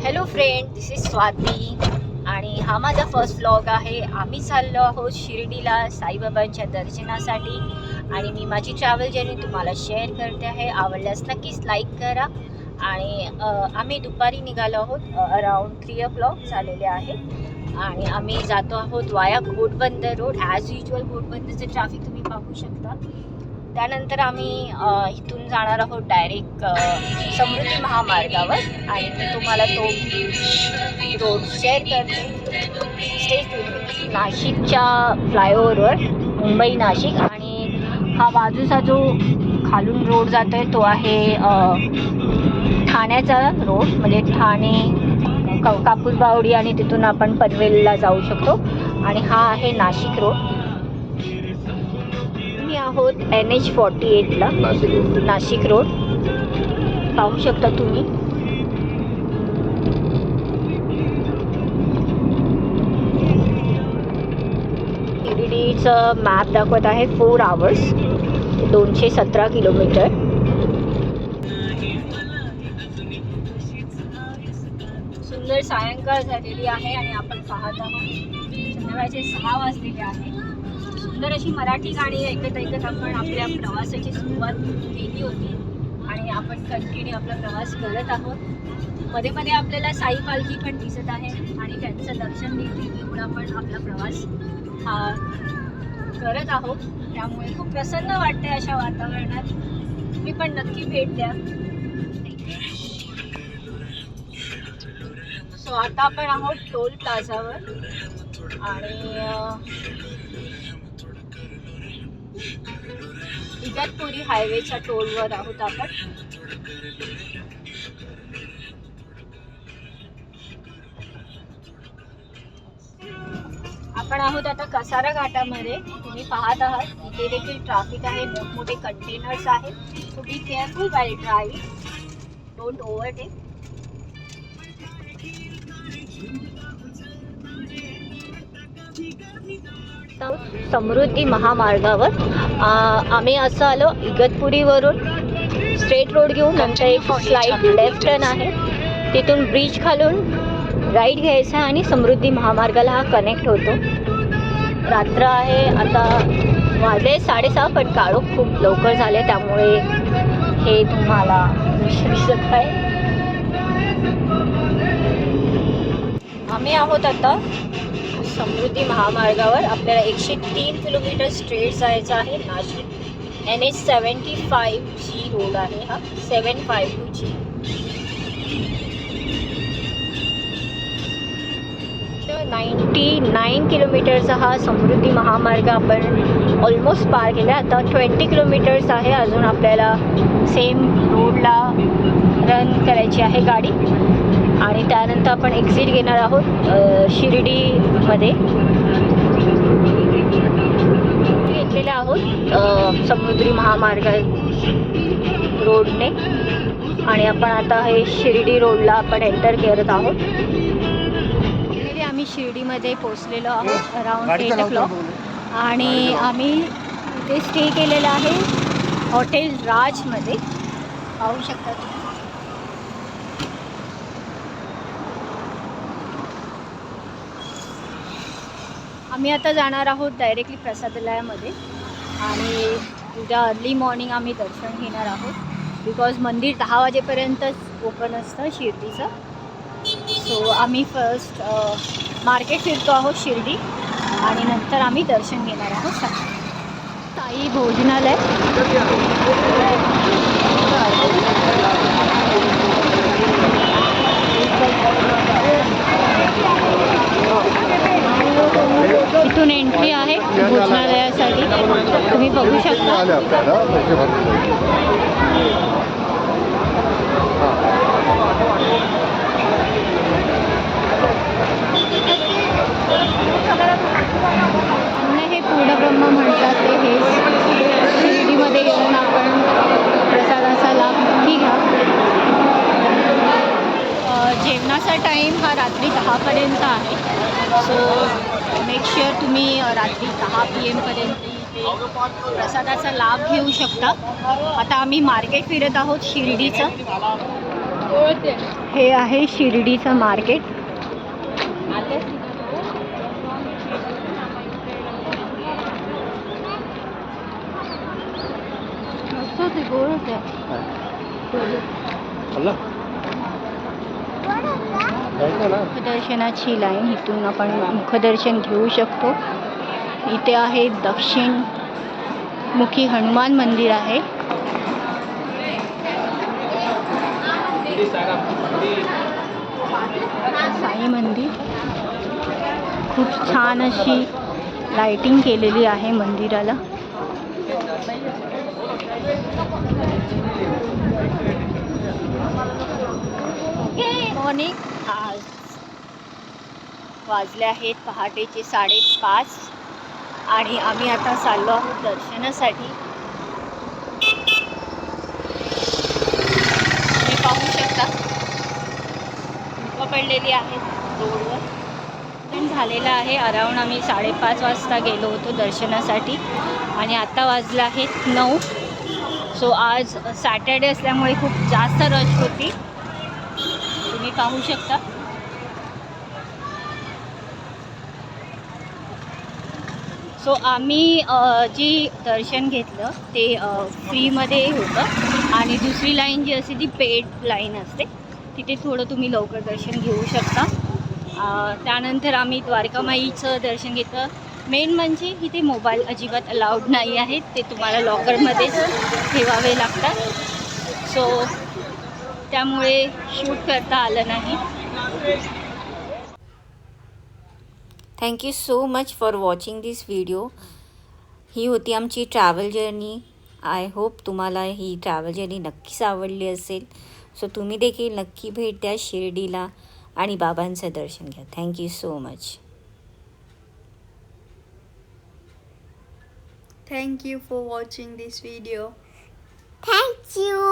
Hello friend, this is Swati आणि हा माझा फर्स्ट व्लॉग आहे. आम्ही चाललो आहोत शिर्डीला साईबाबांच्या दर्शनासाठी आणि मी माझी ट्रॅव्हल जर्नी तुम्हाला शेअर करते आहे. आवडल्यास नक्कीच लाईक करा. आणि आम्ही दुपारी निघालो आहोत, अराउंड 3 o'clock झालेले आहे आणि आम्ही जातो आहोत वाया घोटबंदर रोड. ॲज युजल घोटबंदरचं ट्रॅफिक तुम्ही पाहू शकता. त्यानंतर आम्ही इथून जाणार आहोत डायरेक्ट समृद्धी महामार्गावर आणि मी तुम्हाला तो रोड शेअर करते. स्टे नाशिकच्या फ्लायओव्हरवर, मुंबई नाशिक, आणि हा बाजूचा जो खालून रोड जातो आहे तो आहे ठाण्याचा रोड, म्हणजे ठाणे कापूसबावडी आणि तिथून आपण पनवेलला जाऊ शकतो. आणि हा आहे नाशिक रोड. आहोत NH48ला, नाशिक रोड पाहू शकता तुम्ही. शिर्डीचं मॅप दाखवत आहे 4 hours, 217 किलोमीटर. सुंदर सायंकाळ झालेली आहे आणि आपण पाहत आहोत संध्याकाळचे 6 वाजलेले आहे. सुंदर अशी मराठी गाणी ऐकत ऐकत आपण आपल्या प्रवासाची सुरुवात केली होती आणि आपण कंटिन्यू आपला प्रवास करत आहोत. मध्ये मध्ये आपल्याला साई पालखी पण दिसत आहे आणि त्यांचं दर्शन देखील घेऊन आपण आपला प्रवास करत आहोत. त्यामुळे खूप प्रसन्न वाटते अशा वातावरणात. तुम्ही पण नक्की भेट द्या. सो आता आपण आहोत टोल प्लाझावर आणि इगतपुरी हायवेच्या टोलवर आहोत आपण. आपण आहोत आता कसारा घाटामध्ये. तुम्ही पाहत आहात इथे देखील ट्रॅफिक आहे, मोठमोठे कंटेनर्स आहेत. So be careful by driving, don't overtake. Samruddhi महामार्गावर आम्ही असं आलो इगतपुरीवरून. स्ट्रेट रोड घेऊन नंतर एक स्लाइड लेफ्ट टर्न आहे, तिथून ब्रिज खालून राईट घ्यायचा आणि समृद्धी महामार्गाला हा कनेक्ट होतो. रात्र आहे आता, वाजले 6:30, पण काळोख खूप लवकर झाले त्यामुळे हे तुम्हाला दिसत आहे. आम्ही आहोत आता समृद्धी महामार्गावर. आपल्याला 103 किलोमीटर स्ट्रेट जायचं आहे. नाशिक NH75G रोड आहे हा, 752G. 99 किलोमीटरचा हा समृद्धी महामार्ग आपण ऑलमोस्ट पार केला. आता 20 किलोमीटर्स आहे अजून आपल्याला सेम रोडला रन करायची आहे गाडी. आणि त्यानंतर आपण एक्झिट घेणार आहोत शिर्डीमध्ये. घेतलेले आहोत समृद्धी महामार्ग रोडने आणि आपण आता हे शिर्डी रोडला आपण एंटर करत आहोत. आम्ही शिर्डीमध्ये पोचलेलो आहोत अराउंड 8 o'clock आणि आम्ही इथे स्टे केलेला आहे हॉटेल राजमध्ये. पाहू शकता तुम्ही. आम्ही आता जाणार आहोत डायरेक्टली प्रसादालयामध्ये आणि उद्या अर्ली मॉर्निंग आम्ही दर्शन घेणार आहोत. बिकॉज मंदिर 10 वाजेपर्यंतच ओपन असतं शिर्डीचं. सो आम्ही फर्स्ट मार्केट फिरतो आहोत शिर्डी आणि नंतर आम्ही दर्शन घेणार आहोत. साई भोजनालय. इथून एंट्री आहे भोजनालयासाठी, तुम्ही बघू शकता. हे पूर्णब्रह्म म्हणतात ते. हे शिर्डीमध्ये येऊन आपण प्रसादाचा लाभ नक्की घ्या. जेवणाचा टाईम हा रात्री 10पर्यंत आहे. सो मेक शुअर तुम्ही रात्री 10 PM पर्यंत प्रसादाचा लाभ घेऊ शकता. आता आम्ही मार्केट फिरत आहोत शिर्डीचं. हे आहे शिर्डीचं मार्केट. मुखदर्शनाची लाईन, इथून आपण मुखदर्शन घेऊ शकतो. इथे आहे दक्षिण मुखी हनुमान मंदिर आहे. साई मंदिर, खूप छान अशी लाइटिंग केलेली आहे मंदिराला. मॉर्निंग, आज वाजले आहेत पहाटेचे 5:30 आणि आम्ही आता चाललो आहोत दर्शनासाठी. तुम्ही पाहू शकता पडलेली आहेत रोडवर. पण झालेलं आहे. अराऊंड आम्ही 5:30 वाजता गेलो होतो दर्शनासाठी आणि आता वाजलं आहेत 9. सो आज सॅटर्डे असल्यामुळे खूप जास्त रश होती, तुम्ही पाहू शकता. सो आम्ही जी दर्शन घेतलं ते फ्रीमध्ये होतं आणि दुसरी लाईन जी असते ती पेड लाईन असते, तिथे थोडं तुम्ही लवकर दर्शन घेऊ शकता. त्यानंतर आम्ही द्वारकामाईचं दर्शन घेतलं. मेन म्हणजे इथे मोबाईल अजिबात अलाउड नाही आहेत, ते तुम्हाला लॉकरमध्येच ठेवावे लागतात. सो त्यामुळे शूट करता आलं नाही. Thank you so much for watching this video. ही होती आमची ट्रॅव्हल जर्नी. आय होप तुम्हाला ही ट्रॅव्हल जर्नी नक्कीच आवडली असेल. सो तुम्ही देखील नक्की भेट द्या शिर्डीला आणि बाबांचं दर्शन घ्या. Thank you so much. Thank you for watching this video. Thank you.